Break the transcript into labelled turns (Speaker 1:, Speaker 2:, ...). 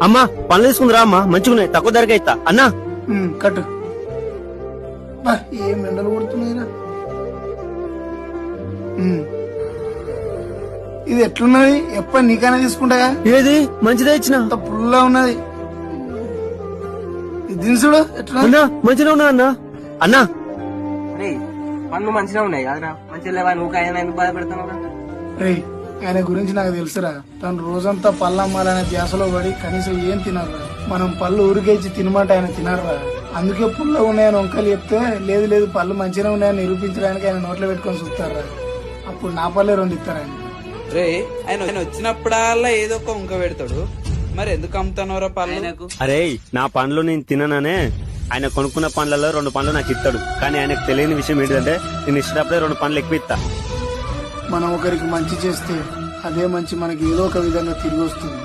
Speaker 1: అమ్మా పనులు తీసుకుందిరా అమ్మా మంచిగున్నాయి తక్కువ ధరకే ఇస్తా అన్నా.
Speaker 2: కట్టు. ఏం ఎండలు కొడుతున్నాయిరా. ఇది ఎట్లున్నది? ఎప్ప నీకైనా తీసుకుంటా.
Speaker 1: ఏది మంచిదే ఇచ్చిన
Speaker 2: పుల్లా ఉన్నది. ఇది దినుసుడు ఎట్లా
Speaker 1: మంచిగా ఉన్నా అన్నా. అన్నా
Speaker 3: పన్ను మంచిగా ఉన్నాయి కదరా, మంచిగా లేవా? నువ్వు ఆయన ఎందుకు బాధపెడతావు?
Speaker 2: రే ఆయన గురించి నాకు తెలుసురా. తను రోజంతా పళ్ళు అమ్మాలనే ధ్యాసలో పడి కనీసం ఏం తినరా. మనం పళ్ళు ఊరికేసి తినమాట ఆయన తినరా. అందుకే పుల్ల ఉన్నాయని వంకలు చెప్తే లేదు లేదు పళ్ళు మంచిగా ఉన్నాయని నిరూపించడానికి ఆయన నోట్లో పెట్టుకొని చూస్తారా. అప్పుడు నా పళ్ళే 2 ఇస్తారు ఆయన.
Speaker 4: రే ఆయన వచ్చినప్పుడల్లా ఏదో ఒక వంక పెడతాడు, మరి ఎందుకు అమ్ముతానోరా పళ్ళు?
Speaker 1: అరే నా పండ్లు నేను తిననే, ఆయన కొనుక్కున్న పండ్లలో 2 పండ్లు నాకు ఇస్తాడు. కానీ ఆయనకు తెలియని విషయం ఏంటంటే నేను ఇచ్చినప్పుడే 2 పండ్లు ఎక్కువ ఇస్తా.
Speaker 2: మనం ఒకరికి మంచి చేస్తే అదే మంచి మనకి ఏదో ఒక విధంగా తిరిగి వస్తుంది.